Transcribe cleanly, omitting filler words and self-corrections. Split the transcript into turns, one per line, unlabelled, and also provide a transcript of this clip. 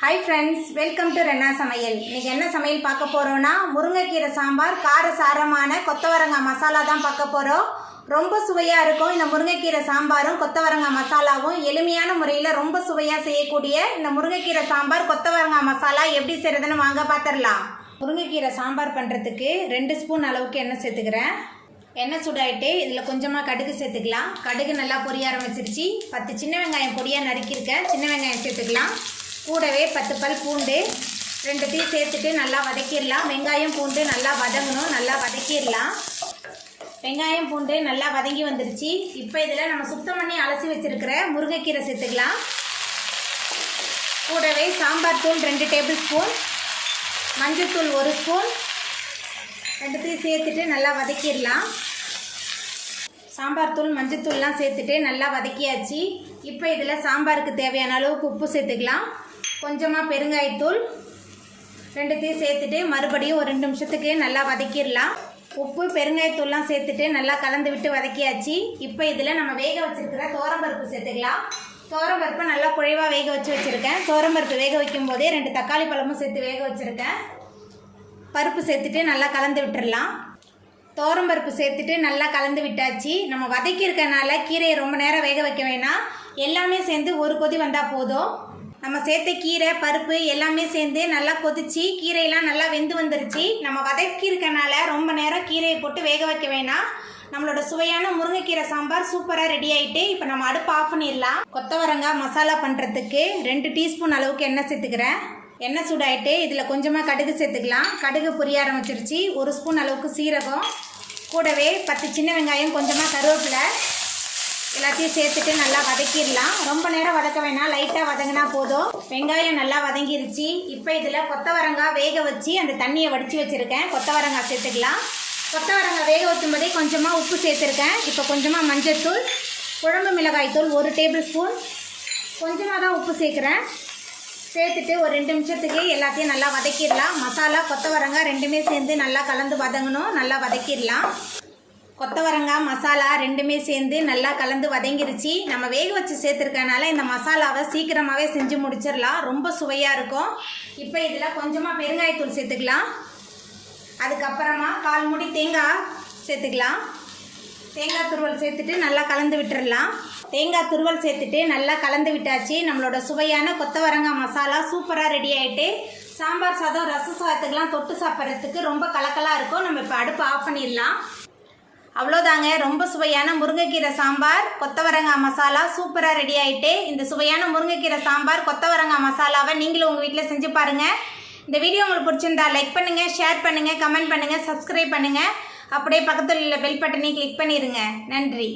Hi friends, welcome to Renna Samayal. இன்னைக்கு என்ன சமையல் பார்க்க போறோம்னா முருங்கைக்கீரை சாம்பார் காரசாரமான கொத்தவரங்க மசாலா தான் பார்க்க போறோம். ரொம்ப சுவையா இருக்கும். இந்த முருங்கைக்கீரை சாம்பாரும் கொத்தவரங்க மசாலாவும் எளிமையான முறையில் ரொம்ப சுவையா செய்யக்கூடிய இந்த முருங்கைக்கீரை சாம்பார் கொத்தவரங்க மசாலா எப்படி செய்யறதுன்னு வாங்க பார்த்துடலாம். முருங்கைக்கீரை சாம்பார் பண்ணுறதுக்கு 2 ஸ்பூன் அளவுக்கு எண்ணெய் சேர்த்துக்கிறேன். எண்ணெய் சூடாயிட்டு இதில் கொஞ்சமாக கடுகு சேர்த்துக்கலாம். கடுகு நல்லா பொரிய ஆரம்பிச்சிருச்சு. 10 சின்ன வெங்காயம் பொடியாக நறுக்கியிருக்கேன். சின்ன வெங்காயம் சேர்த்துக்கலாம். கூடவே 10 பல் பூண்டு 2 சேர்த்துட்டு நல்லா வதக்கிடலாம். வெங்காயம் பூண்டு நல்லா வதங்கணும். நல்லா வதக்கிடலாம். வெங்காயம் பூண்டு நல்லா வதங்கி வந்துருச்சு. இப்போ இதில் நம்ம சுத்தம் பண்ணி அலசி வச்சுருக்கிற முருங்கைக்கீரை சேர்த்துக்கலாம். கூடவே சாம்பார் தூள் 2 டேபிள் ஸ்பூன், மஞ்சள் தூள் 1 ஸ்பூன் 2 சேர்த்துட்டு நல்லா வதக்கிடலாம். சாம்பார் தூள் மஞ்சள் தூள்லாம் சேர்த்துட்டு நல்லா வதக்கியாச்சு. இப்போ இதில் சாம்பாருக்கு தேவையான அளவுக்கு உப்பு சேர்த்துக்கலாம். கொஞ்சமாக பெருங்காயத்தூள் 2 சேர்த்துட்டு மறுபடியும் ஒரு 2 நிமிஷத்துக்கு நல்லா வதக்கிடலாம். உப்பு பெருங்காயத்தூள்லாம் சேர்த்துட்டு நல்லா கலந்து விட்டு வதக்கியாச்சு. இப்போ இதில் நம்ம வேக வச்சுருக்கிற துவரம்பருப்பு சேர்த்துக்கலாம். துவரம்பருப்பை நல்லா குழைவாக வேக வச்சுருக்கேன். துவரம்பருப்பு வேக வைக்கும் போதே 2 தக்காளி பழமும் சேர்த்து வேக வச்சுருக்கேன். பருப்பு சேர்த்துட்டு நல்லா கலந்து விட்டுடலாம். துவரம்பருப்பு சேர்த்துட்டு நல்லா கலந்து விட்டாச்சு. நம்ம வதக்கியிருக்கனால கீரையை ரொம்ப நேரம் வேக வைக்க வேணாம். எல்லாமே சேர்ந்து ஒரு கொதி வந்தால் போதும். நம்ம சேர்த்த கீரை பருப்பு எல்லாமே சேர்ந்து நல்லா கொதிச்சு கீரையெல்லாம் நல்லா வெந்து வந்துருச்சு. நம்ம வதக்கியிருக்கனால ரொம்ப நேரம் கீரையை போட்டு வேக வைக்க வேணாம். நம்மளோட சுவையான முருங்கைக்கீரை சாம்பார் சூப்பராக ரெடி ஆகிட்டு இப்போ நம்ம அடுப்பு ஆஃப் பண்ணிடலாம். கொத்தவரங்காய் மசாலா பண்ணுறதுக்கு 2 டீஸ்பூன் அளவுக்கு எண்ணெய் சேர்த்துக்கிறேன். எண்ணெய் சூடாயிட்டு இதில் கொஞ்சமாக கடுகு சேர்த்துக்கலாம். கடுகு பொரிய ஆரம்பிச்சிருச்சு. 1 ஸ்பூன் அளவுக்கு சீரகம், கூடவே 10 சின்ன வெங்காயம், கொஞ்சமாக கருவேப்பிலை எல்லாத்தையும் சேர்த்துட்டு நல்லா வதக்கிடலாம். ரொம்ப நேரம் வதக்க வேணாம், லைட்டாக வதங்கினா போதும். வெங்காயம் நல்லா வதங்கிருச்சு. இப்போ இதில் கொத்தவரங்காய் வேக வச்சு அந்த தண்ணியை வடித்து வச்சுருக்கேன். கொத்தவரங்காய் சேர்த்துக்கலாம். கொத்தவரங்காய் வேக வைக்கும் போதே கொஞ்சமாக உப்பு சேர்த்துருக்கேன். இப்போ கொஞ்சமாக மஞ்சள் தூள், குழம்பு மிளகாய் தூள் 1 டேபிள் ஸ்பூன், கொஞ்சமாக தான் உப்பு சேர்க்குறேன். சேர்த்துட்டு ஒரு 2 நிமிஷத்துக்கு எல்லாத்தையும் நல்லா வதக்கிடலாம். மசாலா கொத்தவரங்காய் 2மே சேர்ந்து நல்லா கலந்து வதங்கணும். நல்லா வதக்கிடலாம். கொத்தவரங்காய் மசாலா 2மே சேர்ந்து நல்லா கலந்து வதங்கிருச்சு. நம்ம வேக வச்சு சேர்த்துருக்கனால இந்த மசாலாவை சீக்கிரமாகவே செஞ்சு முடிச்சிடலாம். ரொம்ப சுவையாக இருக்கும். இப்போ இதில் கொஞ்சமாக பெருங்காயத்தூள் சேர்த்துக்கலாம். அதுக்கப்புறமா 1/4 மூடி தேங்காய் சேர்த்துக்கலாம். தேங்காய் துருவல் சேர்த்துட்டு நல்லா கலந்து விட்டுடலாம். தேங்காய் துருவல் சேர்த்துட்டு நல்லா கலந்து விட்டாச்சு. நம்மளோட சுவையான கொத்தவரங்காய் மசாலா சூப்பராக ரெடி ஆகிட்டு சாம்பார் சாதம் ரச சாதத்துக்கெலாம் தொட்டு சாப்பிட்றதுக்கு ரொம்ப கலக்கலாக இருக்கும். நம்ம இப்போ அடுப்பு ஆஃப் பண்ணிடலாம். அவ்வளோதாங்க, ரொம்ப சுவையான முருங்கைக்கீரை சாம்பார் கொத்தவரங்காய் மசாலா சூப்பராக ரெடி ஆகிட்டு. இந்த சுவையான முருங்கைக்கீரை சாம்பார் கொத்தவரங்காய் மசாலாவை நீங்களும் உங்கள் வீட்டில் செஞ்சு பாருங்கள். இந்த வீடியோ உங்களுக்கு பிடிச்சிருந்தா லைக் பண்ணுங்கள், ஷேர் பண்ணுங்கள், கமெண்ட் பண்ணுங்கள், சப்ஸ்கிரைப் பண்ணுங்கள். அப்படியே பக்கத்தில் உள்ள பெல் பட்டனை கிளிக் பண்ணிடுங்க. நன்றி.